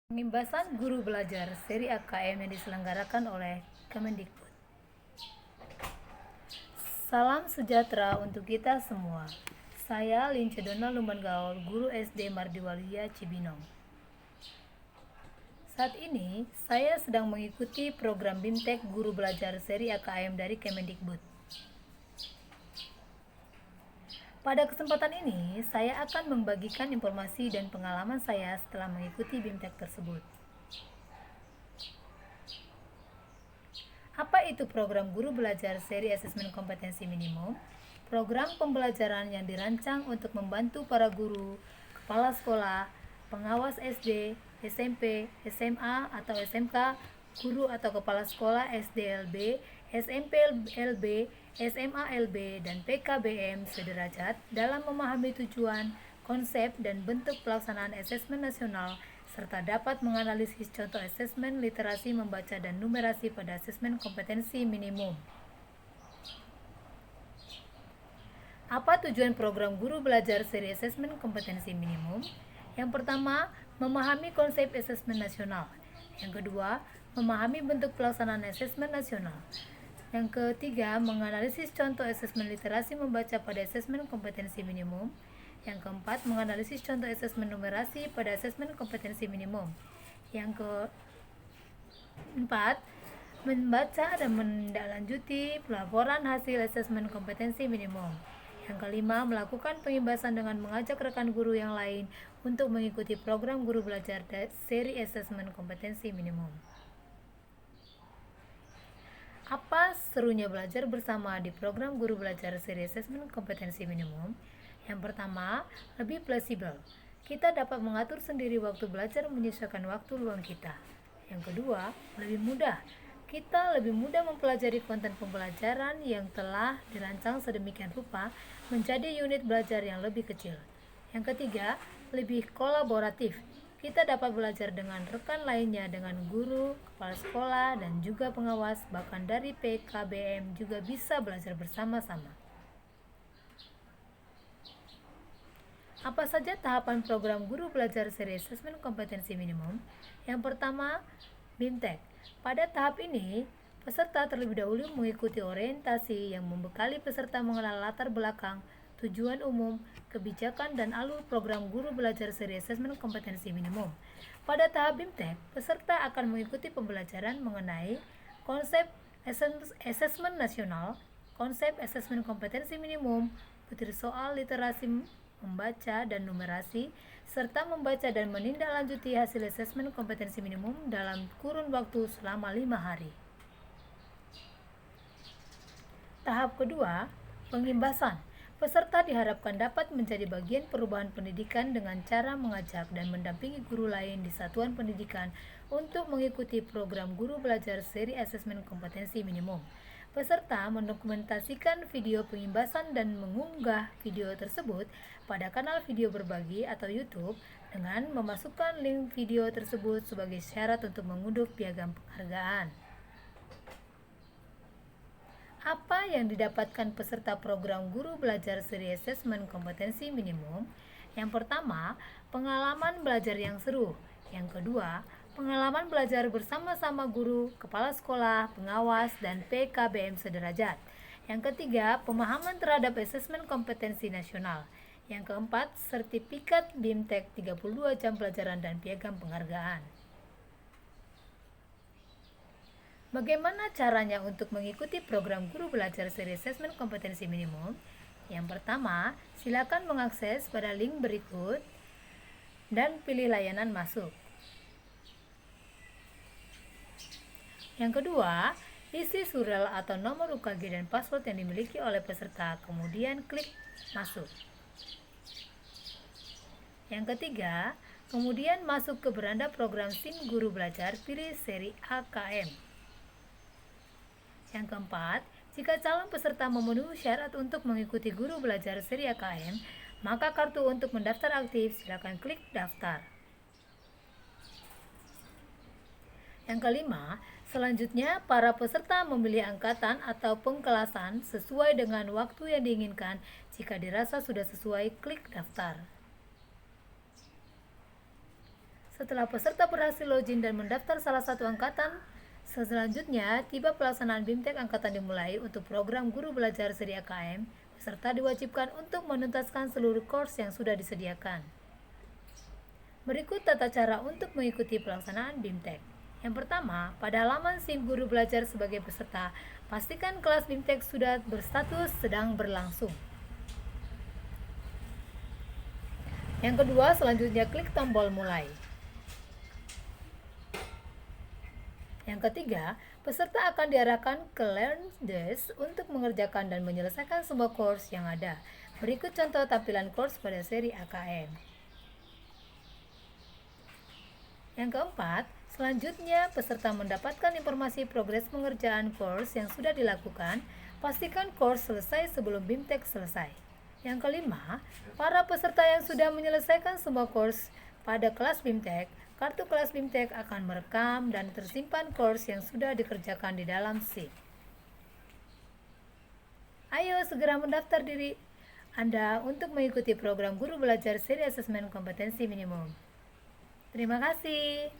Pengimbasan Guru Belajar seri AKM yang diselenggarakan oleh Kemendikbud. Salam sejahtera untuk kita semua. Saya Lince Donald Lumban-Gaul, Guru SD Mardiwaluya Cibinong. Saat ini, saya sedang mengikuti program BIMTEK Guru Belajar seri AKM dari Kemendikbud. Pada kesempatan ini, saya akan membagikan informasi dan pengalaman saya setelah mengikuti BIMTEK tersebut. Apa itu program Guru Belajar seri Asesmen Kompetensi Minimum? Program pembelajaran yang dirancang untuk membantu para guru, kepala sekolah, pengawas SD, SMP, SMA atau SMK, guru atau kepala sekolah SDLB, SMP-LB, SMA-LB, dan PKBM sederajat dalam memahami tujuan, konsep, dan bentuk pelaksanaan asesmen nasional serta dapat menganalisis contoh asesmen literasi membaca dan numerasi pada asesmen kompetensi minimum. Apa tujuan program Guru Belajar seri asesmen kompetensi minimum? Yang pertama, memahami konsep asesmen nasional. Yang kedua, memahami bentuk pelaksanaan asesmen nasional. Yang ketiga, menganalisis contoh asesmen literasi membaca pada asesmen kompetensi minimum. Yang keempat, menganalisis contoh asesmen numerasi pada asesmen kompetensi minimum. Yang keempat, membaca dan menindaklanjuti pelaporan hasil asesmen kompetensi minimum. Yang kelima, melakukan pengimbasan dengan mengajak rekan guru yang lain untuk mengikuti program Guru Belajar seri asesmen kompetensi minimum. Apa serunya belajar bersama di program Guru Belajar seri asesmen kompetensi minimum? Yang pertama, lebih fleksibel. Kita dapat mengatur sendiri waktu belajar menyesuaikan waktu luang kita. Yang kedua, lebih mudah. Kita lebih mudah mempelajari konten pembelajaran yang telah dirancang sedemikian rupa menjadi unit belajar yang lebih kecil. Yang ketiga, lebih kolaboratif. Kita dapat belajar dengan rekan lainnya, dengan guru, kepala sekolah, dan juga pengawas, bahkan dari PKBM juga bisa belajar bersama-sama. Apa saja tahapan program Guru Belajar seri asesmen kompetensi minimum? Yang pertama, BIMTEK. Pada tahap ini, peserta terlebih dahulu mengikuti orientasi yang membekali peserta mengenal latar belakang, tujuan umum, kebijakan, dan alur program Guru Belajar seri asesmen kompetensi minimum. Pada tahap BIMTEK, peserta akan mengikuti pembelajaran mengenai konsep asesmen nasional, konsep asesmen kompetensi minimum, butir soal literasi membaca dan numerasi, serta membaca dan menindaklanjuti hasil asesmen kompetensi minimum dalam kurun waktu selama 5 hari. Tahap kedua, pengimbasan. Peserta diharapkan dapat menjadi bagian perubahan pendidikan dengan cara mengajak dan mendampingi guru lain di satuan pendidikan untuk mengikuti program Guru Belajar seri asesmen kompetensi minimum. Peserta mendokumentasikan video pengimbasan dan mengunggah video tersebut pada kanal video berbagi atau YouTube dengan memasukkan link video tersebut sebagai syarat untuk mengunduh piagam penghargaan. Apa yang didapatkan peserta program Guru Belajar seri asesmen kompetensi minimum? Yang pertama, pengalaman belajar yang seru. Yang kedua, pengalaman belajar bersama-sama guru, kepala sekolah, pengawas, dan PKBM sederajat. Yang ketiga, pemahaman terhadap asesmen kompetensi nasional. Yang keempat, sertifikat BIMTEK 32 jam pelajaran dan piagam penghargaan. Bagaimana caranya untuk mengikuti program Guru Belajar seri asesmen kompetensi minimum? Yang pertama, silakan mengakses pada link berikut dan pilih layanan masuk. Yang kedua, isi surel atau nomor UKG dan password yang dimiliki oleh peserta, kemudian klik masuk. Yang ketiga, kemudian masuk ke beranda program SIM Guru Belajar, pilih seri AKM. Yang keempat, jika calon peserta memenuhi syarat untuk mengikuti Guru Belajar seri AKM, maka kartu untuk mendaftar aktif, silakan klik daftar. Yang kelima, selanjutnya para peserta memilih angkatan atau pengkelasan sesuai dengan waktu yang diinginkan. Jika dirasa sudah sesuai, klik daftar. Setelah peserta berhasil login dan mendaftar salah satu angkatan, selanjutnya tiba pelaksanaan BIMTEK angkatan dimulai untuk program Guru Belajar Seri AKM. Peserta diwajibkan untuk menuntaskan seluruh course yang sudah disediakan. Berikut tata cara untuk mengikuti pelaksanaan BIMTEK. Yang pertama, pada halaman SIM Guru Belajar sebagai peserta, pastikan kelas BIMTEK sudah berstatus sedang berlangsung. Yang kedua, selanjutnya klik tombol mulai. Yang ketiga, peserta akan diarahkan ke Learn Desk untuk mengerjakan dan menyelesaikan semua course yang ada. Berikut contoh tampilan course pada seri AKM. Yang keempat, selanjutnya peserta mendapatkan informasi progres pengerjaan course yang sudah dilakukan. Pastikan course selesai sebelum BIMTEK selesai. Yang kelima, para peserta yang sudah menyelesaikan semua course pada kelas BIMTEK, kartu kelas BIMTEK akan merekam dan tersimpan course yang sudah dikerjakan di dalam SIM. Ayo segera mendaftar diri Anda untuk mengikuti program Guru Belajar Seri Asesmen Kompetensi Minimum. Terima kasih.